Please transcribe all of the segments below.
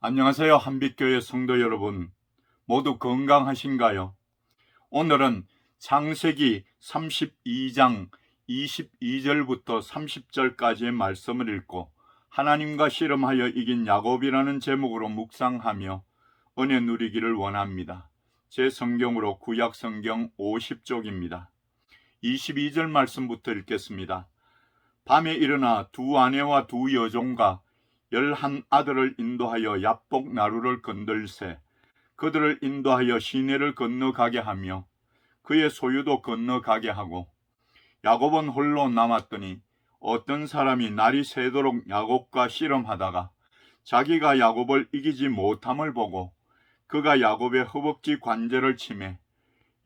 안녕하세요. 한빛교회 성도 여러분, 모두 건강하신가요? 오늘은 창세기 32장 22절부터 30절까지의 말씀을 읽고 하나님과 씨름하여 이긴 야곱이라는 제목으로 묵상하며 은혜 누리기를 원합니다. 제 성경으로 구약 성경 50쪽입니다. 22절 말씀부터 읽겠습니다. 밤에 일어나 두 아내와 두 여종과 11아들을 인도하여 야복 나루를 건들세 그들을 인도하여 시내를 건너가게 하며 그의 소유도 건너가게 하고 야곱은 홀로 남았더니 어떤 사람이 날이 새도록 야곱과 씨름하다가 자기가 야곱을 이기지 못함을 보고 그가 야곱의 허벅지 관절을 치매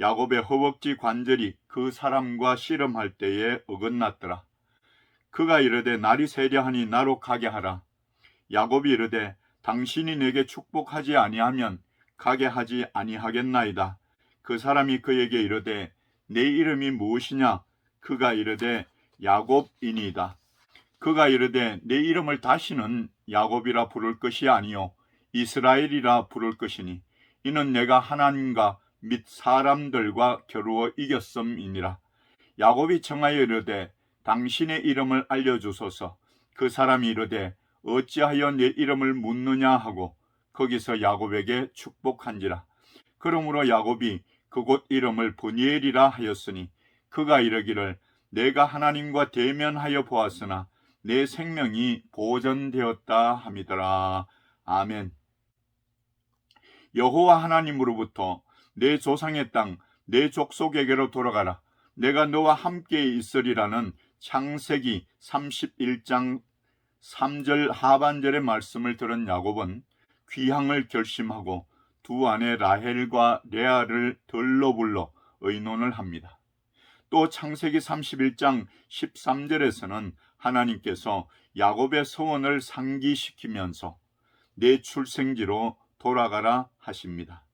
야곱의 허벅지 관절이 그 사람과 씨름할 때에 어긋났더라. 그가 이르되 날이 새려하니 나로 가게 하라. 야곱이 이르되 당신이 내게 축복하지 아니하면 가게 하지 아니하겠나이다. 그 사람이 그에게 이르되 내 이름이 무엇이냐? 그가 이르되 야곱이니이다. 그가 이르되 내 이름을 다시는 야곱이라 부를 것이 아니요 이스라엘이라 부를 것이니 이는 내가 하나님과 및 사람들과 겨루어 이겼음이니라. 야곱이 청하여 이르되 당신의 이름을 알려주소서. 그 사람이 이르되 어찌하여 내 이름을 묻느냐 하고 거기서 야곱에게 축복한지라. 그러므로 야곱이 그곳 이름을 브니엘이라 하였으니 그가 이르기를 내가 하나님과 대면하여 보았으나 내 생명이 보존되었다 함이더라. 아멘. 여호와 하나님으로부터 내 조상의 땅 내 족속에게로 돌아가라. 내가 너와 함께 있으리라는 창세기 31장 3절 하반절의 말씀을 들은 야곱은 귀향을 결심하고 두 아내 라헬과 레아를 들러 불러 의논을 합니다. 또 창세기 31장 13절에서는 하나님께서 야곱의 소원을 상기시키면서 내 출생지로 돌아가라 하십니다.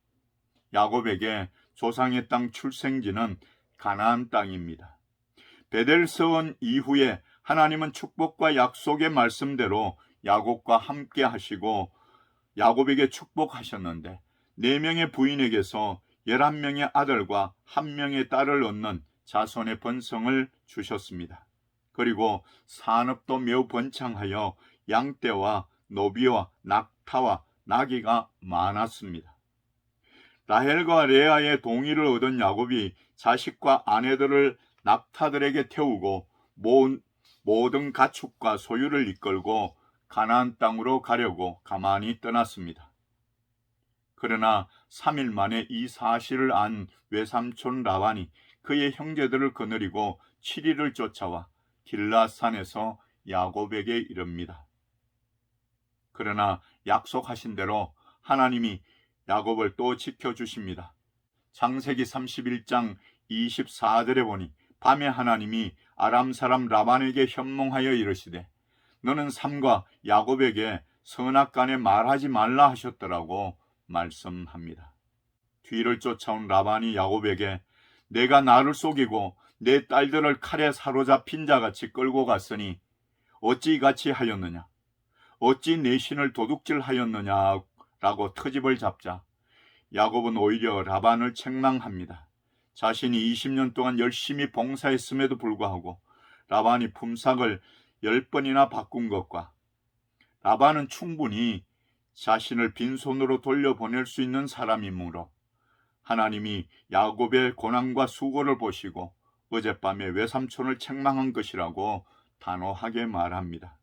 야곱에게 조상의 땅 출생지는 가나안 땅입니다. 베델 서원 이후에 하나님은 축복과 약속의 말씀대로 야곱과 함께 하시고 야곱에게 축복하셨는데 4명의 부인에게서 11명의 아들과 1명의 딸을 얻는 자손의 번성을 주셨습니다. 그리고 산업도 매우 번창하여 양떼와 노비와 낙타와 나귀가 많았습니다. 라헬과 레아의 동의를 얻은 야곱이 자식과 아내들을 낙타들에게 태우고 모든 가축과 소유를 이끌고 가나안 땅으로 가려고 가만히 떠났습니다. 그러나 3일 만에 이 사실을 안 외삼촌 라반이 그의 형제들을 거느리고 7일을 쫓아와 길라산에서 야곱에게 이릅니다. 그러나 약속하신 대로 하나님이 야곱을 또 지켜주십니다. 창세기 31장 24절에 보니 밤에 하나님이 아람 사람 라반에게 현몽하여 이르시되 너는 삼가 야곱에게 선악간에 말하지 말라 하셨더라고 말씀합니다. 뒤를 쫓아온 라반이 야곱에게 내가 나를 속이고 내 딸들을 칼에 사로잡힌 자같이 끌고 갔으니 어찌 이같이 하였느냐? 어찌 내 신을 도둑질하였느냐라고 트집을 잡자 야곱은 오히려 라반을 책망합니다. 자신이 20년 동안 열심히 봉사했음에도 불구하고 라반이 품삯을 10번이나 바꾼 것과 라반은 충분히 자신을 빈손으로 돌려보낼 수 있는 사람이므로 하나님이 야곱의 고난과 수고를 보시고 어젯밤에 외삼촌을 책망한 것이라고 단호하게 말합니다.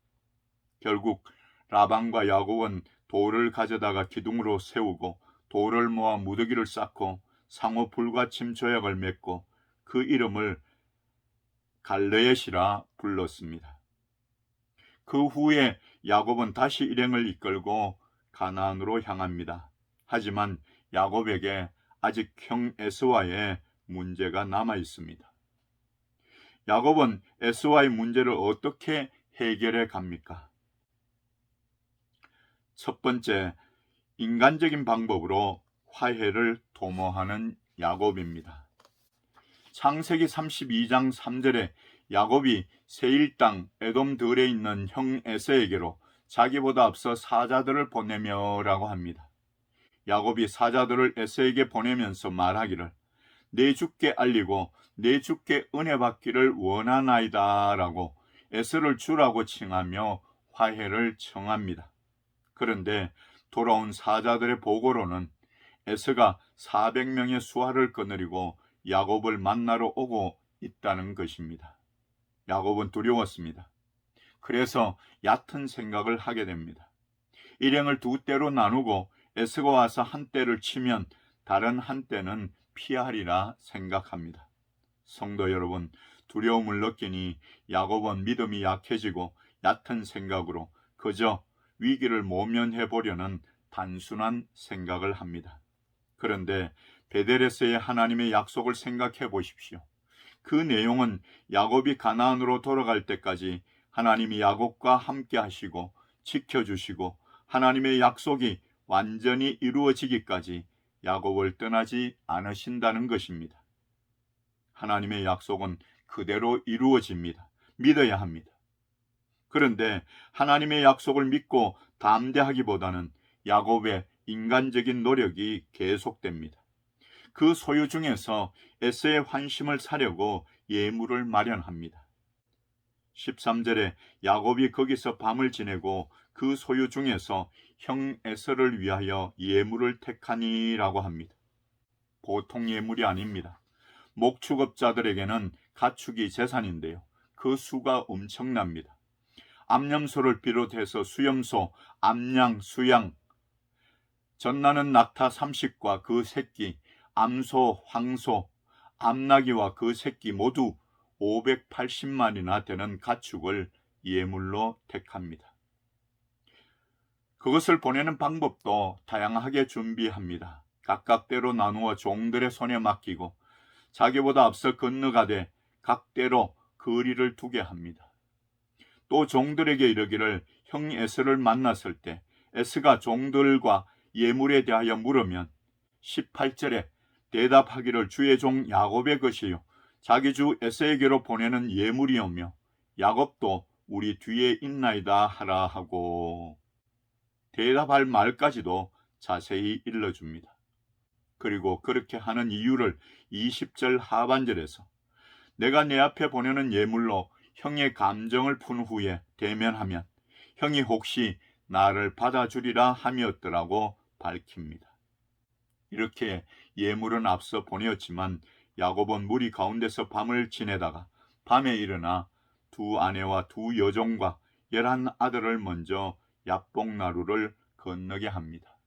결국 라반과 야곱은 돌을 가져다가 기둥으로 세우고 돌을 모아 무더기를 쌓고 상호 불가침 조약을 맺고 그 이름을 갈르엣이라 불렀습니다. 그 후에 야곱은 다시 일행을 이끌고 가나안으로 향합니다. 하지만 야곱에게 아직 형 에서와의 문제가 남아 있습니다. 야곱은 에서와의 문제를 어떻게 해결해 갑니까? 첫 번째, 인간적인 방법으로 화해를 도모하는 야곱입니다. 창세기 32장 3절에 야곱이 세일 땅 에돔 들에 있는 형 에서에게로 자기보다 앞서 사자들을 보내며라고 합니다. 야곱이 사자들을 에서에게 보내면서 말하기를 내 주께 알리고 내 주께 은혜 받기를 원하나이다 라고 에서를 주라고 칭하며 화해를 청합니다. 그런데 돌아온 사자들의 보고로는 에서가 400명의 수하를 거느리고 야곱을 만나러 오고 있다는 것입니다. 야곱은 두려웠습니다. 그래서 얕은 생각을 하게 됩니다. 일행을 두 떼로 나누고 에서가 와서 한 떼를 치면 다른 한 떼는 피하리라 생각합니다. 성도 여러분, 두려움을 느끼니 야곱은 믿음이 약해지고 얕은 생각으로 그저 위기를 모면해 보려는 단순한 생각을 합니다. 그런데 베델에서의 하나님의 약속을 생각해 보십시오. 그 내용은 야곱이 가나안으로 돌아갈 때까지 하나님이 야곱과 함께 하시고 지켜주시고 하나님의 약속이 완전히 이루어지기까지 야곱을 떠나지 않으신다는 것입니다. 하나님의 약속은 그대로 이루어집니다. 믿어야 합니다. 그런데 하나님의 약속을 믿고 담대하기보다는 야곱의 인간적인 노력이 계속됩니다. 그 소유 중에서 에서의 환심을 사려고 예물을 마련합니다. 13절에 야곱이 거기서 밤을 지내고 그 소유 중에서 형 에서를 위하여 예물을 택하니라고 합니다. 보통 예물이 아닙니다. 목축업자들에게는 가축이 재산인데요. 그 수가 엄청납니다. 암염소를 비롯해서 수염소, 암양, 수양, 젖나는 낙타 30과 그 새끼, 암소, 황소, 암나귀와 그 새끼 모두 580마리나 되는 가축을 예물로 택합니다. 그것을 보내는 방법도 다양하게 준비합니다. 각각 때로 나누어 종들의 손에 맡기고 자기보다 앞서 건너가되 각대로 거리를 두게 합니다. 또 종들에게 이르기를 형 에서를 만났을 때 에서가 종들과 예물에 대하여 물으면 18절에 대답하기를 주의 종 야곱의 것이요 자기 주 에서에게로 보내는 예물이오며 야곱도 우리 뒤에 있나이다 하라 하고 대답할 말까지도 자세히 일러줍니다. 그리고 그렇게 하는 이유를 20절 하반절에서 내가 내 앞에 보내는 예물로 형의 감정을 푼 후에 대면하면 형이 혹시 나를 받아주리라 함이었더라고 밝힙니다. 이렇게 예물은 앞서 보내었지만 야곱은 무리 가운데서 밤을 지내다가 밤에 일어나 두 아내와 두 여종과 11 아들을 먼저 야복나루를 건너게 합니다.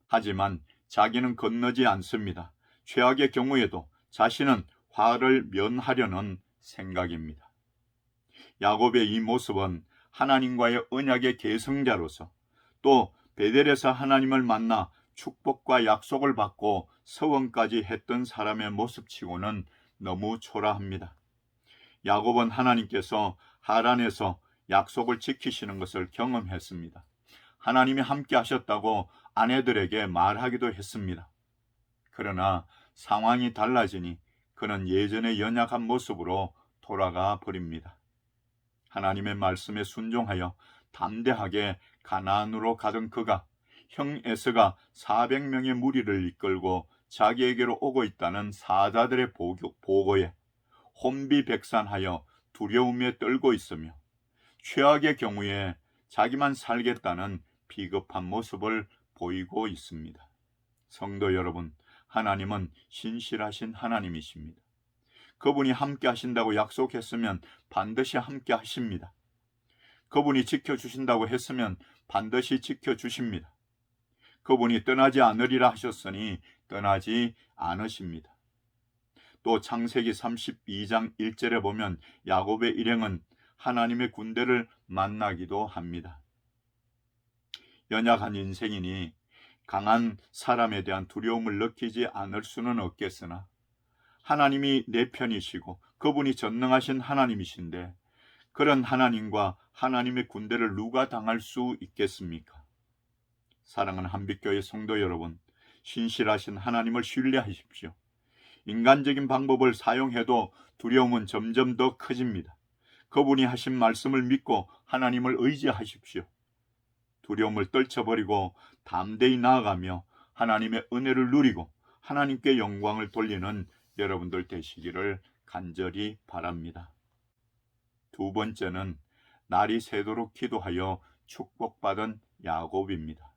하지만 자기는 건너지 않습니다. 최악의 경우에도 자신은 화를 면하려는 생각입니다. 야곱의 이 모습은 하나님과의 언약의 계승자로서 또 베델에서 하나님을 만나 축복과 약속을 받고 서원까지 했던 사람의 모습치고는 너무 초라합니다. 야곱은 하나님께서 하란에서 약속을 지키시는 것을 경험했습니다. 하나님이 함께 하셨다고 아내들에게 말하기도 했습니다. 그러나 상황이 달라지니 그는 예전의 연약한 모습으로 돌아가 버립니다. 하나님의 말씀에 순종하여 담대하게 가나안으로 가던 그가 형 에서가 400명의 무리를 이끌고 자기에게로 오고 있다는 사자들의 보고에 혼비백산하여 두려움에 떨고 있으며 최악의 경우에 자기만 살겠다는 비겁한 모습을 보이고 있습니다. 성도 여러분, 하나님은 신실하신 하나님이십니다. 그분이 함께 하신다고 약속했으면 반드시 함께 하십니다. 그분이 지켜주신다고 했으면 반드시 지켜주십니다. 그분이 떠나지 않으리라 하셨으니 떠나지 않으십니다. 또 창세기 32장 1절에 보면 야곱의 일행은 하나님의 군대를 만나기도 합니다. 연약한 인생이니 강한 사람에 대한 두려움을 느끼지 않을 수는 없겠으나 하나님이 내 편이시고 그분이 전능하신 하나님이신데 그런 하나님과 하나님의 군대를 누가 당할 수 있겠습니까? 사랑하는 한빛교회 성도 여러분, 신실하신 하나님을 신뢰하십시오. 인간적인 방법을 사용해도 두려움은 점점 더 커집니다. 그분이 하신 말씀을 믿고 하나님을 의지하십시오. 두려움을 떨쳐버리고 담대히 나아가며 하나님의 은혜를 누리고 하나님께 영광을 돌리는 여러분들 되시기를 간절히 바랍니다. 두 번째는 날이 새도록 기도하여 축복받은 야곱입니다.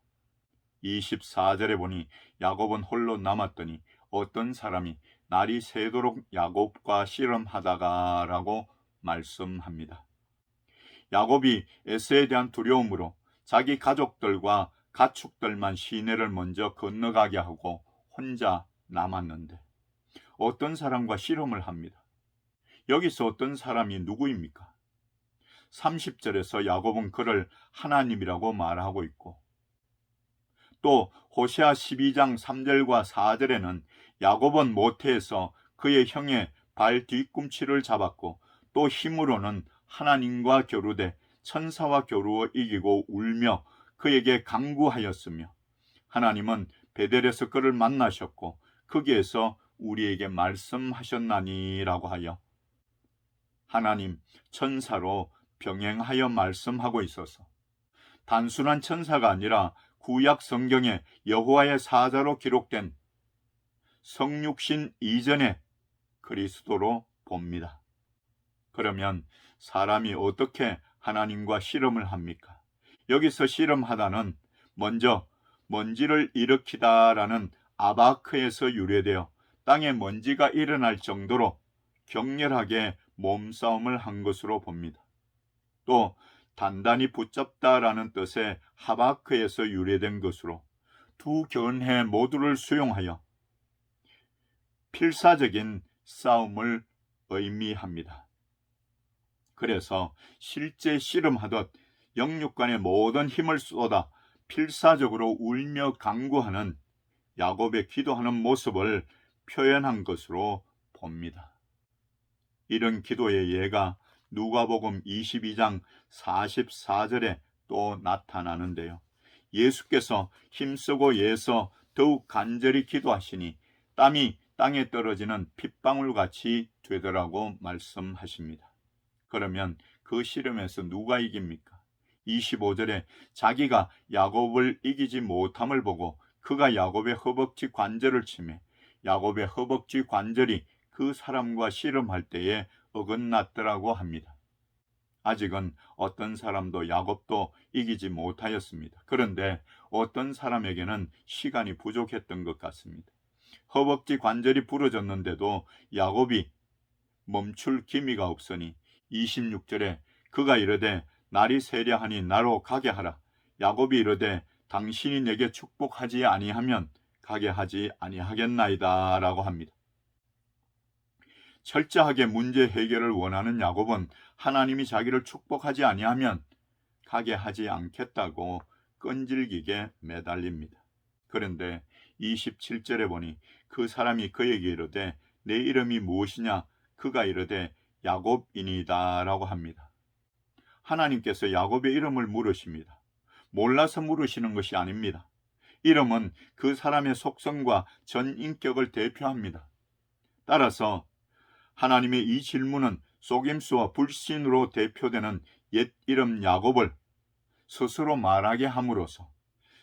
24절에 보니 야곱은 홀로 남았더니 어떤 사람이 날이 새도록 야곱과 씨름하다가 라고 말씀합니다. 야곱이 에서에 대한 두려움으로 자기 가족들과 가축들만 시내를 먼저 건너가게 하고 혼자 남았는데 어떤 사람과 씨름을 합니다. 여기서 어떤 사람이 누구입니까? 30절에서 야곱은 그를 하나님이라고 말하고 있고 또 호세아 12장 3절과 4절에는 야곱은 모태에서 그의 형의 발 뒤꿈치를 잡았고 또 힘으로는 하나님과 겨루되 천사와 겨루어 이기고 울며 그에게 간구하였으며 하나님은 베델에서 그를 만나셨고 거기에서 우리에게 말씀하셨나니라고 하여 하나님 천사로 병행하여 말씀하고 있어서 단순한 천사가 아니라 구약 성경에 여호와의 사자로 기록된 성육신 이전의 그리스도로 봅니다. 그러면 사람이 어떻게 하나님과 씨름을 합니까? 여기서 씨름하다는 먼저 먼지를 일으키다라는 아바크에서 유래되어 땅에 먼지가 일어날 정도로 격렬하게 몸싸움을 한 것으로 봅니다. 또 단단히 붙잡다라는 뜻의 하바크에서 유래된 것으로 두 견해 모두를 수용하여 필사적인 싸움을 의미합니다. 그래서 실제 씨름하듯 영육간의 모든 힘을 쏟아 필사적으로 울며 간구하는 야곱의 기도하는 모습을 표현한 것으로 봅니다. 이런 기도의 예가 누가복음 22장 44절에 또 나타나는데요. 예수께서 힘쓰고 애써 더욱 간절히 기도하시니 땀이 땅에 떨어지는 핏방울같이 되더라고 말씀하십니다. 그러면 그 씨름에서 누가 이깁니까? 25절에 자기가 야곱을 이기지 못함을 보고 그가 야곱의 허벅지 관절을 치매 야곱의 허벅지 관절이 그 사람과 씨름할 때에 어긋났더라고 합니다. 아직은 어떤 사람도 야곱도 이기지 못하였습니다. 그런데 어떤 사람에게는 시간이 부족했던 것 같습니다. 허벅지 관절이 부러졌는데도 야곱이 멈출 기미가 없으니 26절에 그가 이르되 날이 세려하니 나로 가게 하라. 야곱이 이르되 당신이 내게 축복하지 아니하면 가게 하지 아니하겠나이다 라고 합니다. 철저하게 문제 해결을 원하는 야곱은 하나님이 자기를 축복하지 아니하면 가게 하지 않겠다고 끈질기게 매달립니다. 그런데 27절에 보니 그 사람이 그에게 이르되 내 이름이 무엇이냐? 그가 이르되 야곱이니이다 라고 합니다. 하나님께서 야곱의 이름을 물으십니다. 몰라서 물으시는 것이 아닙니다. 이름은 그 사람의 속성과 전 인격을 대표합니다. 따라서 하나님의 이 질문은 속임수와 불신으로 대표되는 옛 이름 야곱을 스스로 말하게 함으로써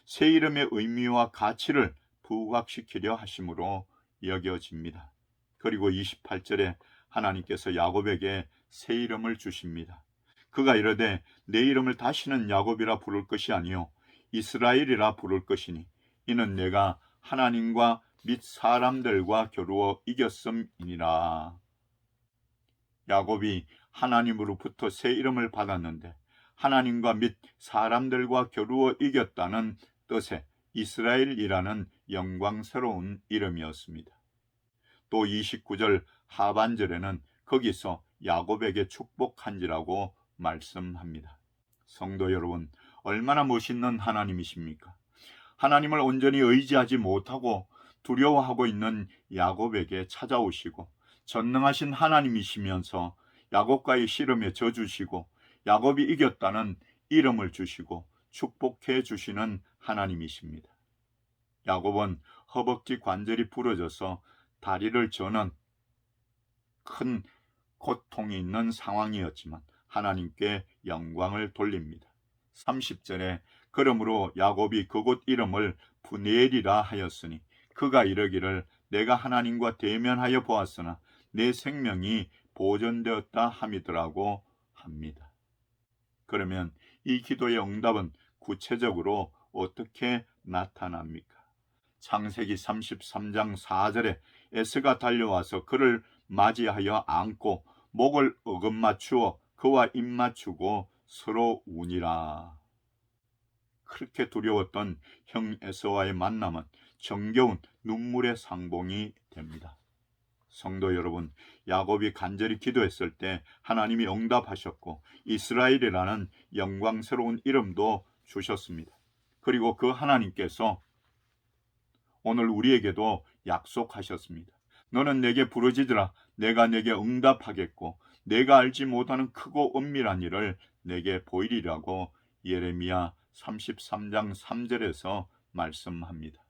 새 이름의 의미와 가치를 부각시키려 하심으로 여겨집니다. 그리고 28절에 하나님께서 야곱에게 새 이름을 주십니다. 그가 이르되 내 이름을 다시는 야곱이라 부를 것이 아니요 이스라엘이라 부를 것이니 이는 내가 하나님과 및 사람들과 겨루어 이겼음이니라. 야곱이 하나님으로부터 새 이름을 받았는데 하나님과 및 사람들과 겨루어 이겼다는 뜻의 이스라엘이라는 영광스러운 이름이었습니다. 또 29절 하반절에는 거기서 야곱에게 축복한지라고 말씀합니다. 성도 여러분, 얼마나 멋있는 하나님이십니까? 하나님을 온전히 의지하지 못하고 두려워하고 있는 야곱에게 찾아오시고 전능하신 하나님이시면서 야곱과의 씨름에 져주시고 야곱이 이겼다는 이름을 주시고 축복해 주시는 하나님이십니다. 야곱은 허벅지 관절이 부러져서 다리를 저는 큰 고통이 있는 상황이었지만 하나님께 영광을 돌립니다. 30절에 그러므로 야곱이 그곳 이름을 브니엘이라 하였으니 그가 이르기를 내가 하나님과 대면하여 보았으나 내 생명이 보존되었다 함이더라고 합니다. 그러면 이 기도의 응답은 구체적으로 어떻게 나타납니까? 창세기 33장 4절에 에스가 달려와서 그를 맞이하여 안고 목을 어금맞추어 그와 입맞추고 서로 우니라. 그렇게 두려웠던 형 에서와의 만남은 정겨운 눈물의 상봉이 됩니다. 성도 여러분, 야곱이 간절히 기도했을 때 하나님이 응답하셨고 이스라엘이라는 영광스러운 이름도 주셨습니다. 그리고 그 하나님께서 오늘 우리에게도 약속하셨습니다. 너는 내게 부르짖으라. 내가 내게 응답하겠고 내가 알지 못하는 크고 은밀한 일을 내게 보이리라고 예레미야 33장 3절에서 말씀합니다.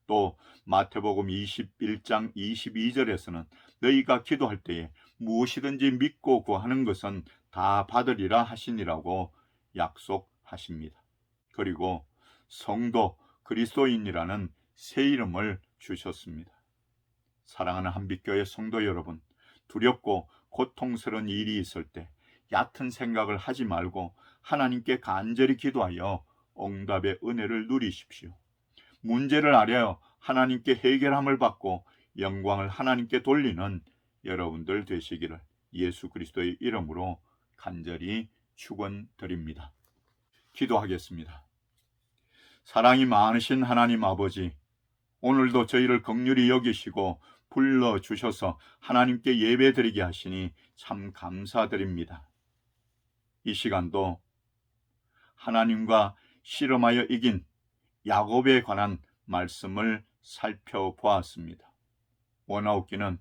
또 마태복음 21장 22절에서는 너희가 기도할 때에 무엇이든지 믿고 구하는 것은 다 받으리라 하시니라고 약속하십니다. 그리고 성도 그리스도인이라는 새 이름을 주셨습니다. 사랑하는 한빛교회 성도 여러분, 두렵고 고통스러운 일이 있을 때 얕은 생각을 하지 말고 하나님께 간절히 기도하여 응답의 은혜를 누리십시오. 문제를 알아야 하나님께 해결함을 받고 영광을 하나님께 돌리는 여러분들 되시기를 예수 그리스도의 이름으로 간절히 축원드립니다. 기도하겠습니다. 사랑이 많으신 하나님 아버지, 오늘도 저희를 긍휼히 여기시고 불러주셔서 하나님께 예배드리게 하시니 참 감사드립니다. 이 시간도 하나님과 씨름하여 이긴 야곱에 관한 말씀을 살펴보았습니다. 원하옵기는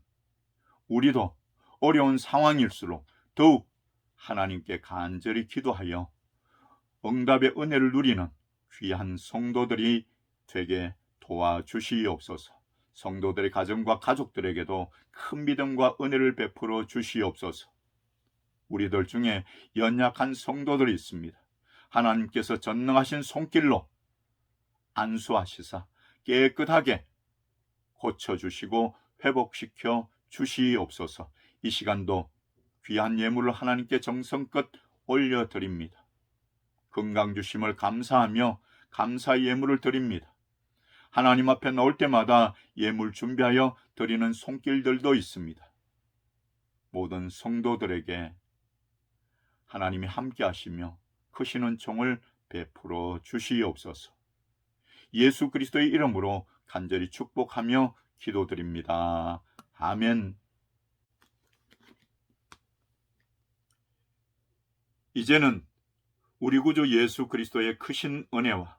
우리도 어려운 상황일수록 더욱 하나님께 간절히 기도하여 응답의 은혜를 누리는 귀한 성도들이 되게 도와주시옵소서. 성도들의 가정과 가족들에게도 큰 믿음과 은혜를 베풀어 주시옵소서. 우리들 중에 연약한 성도들이 있습니다. 하나님께서 전능하신 손길로 안수하시사 깨끗하게 고쳐주시고 회복시켜 주시옵소서. 이 시간도 귀한 예물을 하나님께 정성껏 올려드립니다. 건강 주심을 감사하며 감사의 예물을 드립니다. 하나님 앞에 나올 때마다 예물 준비하여 드리는 손길들도 있습니다. 모든 성도들에게 하나님이 함께 하시며 크신 은총을 베풀어 주시옵소서. 예수 그리스도의 이름으로 간절히 축복하며 기도드립니다. 아멘. 이제는 우리 구주 예수 그리스도의 크신 은혜와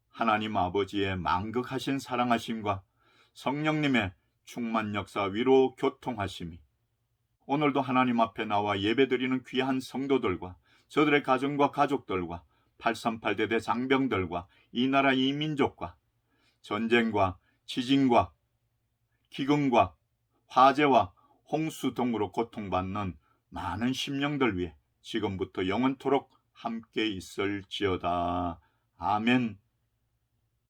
하나님 아버지의 만극하신 사랑하심과 성령님의 충만 역사 위로 교통하심이 오늘도 하나님 앞에 나와 예배드리는 귀한 성도들과 저들의 가정과 가족들과 838대대 장병들과 이 나라 이 민족과 전쟁과 지진과 기근과 화재와 홍수 등으로 고통받는 많은 심령들 위해 지금부터 영원토록 함께 있을지어다. 아멘.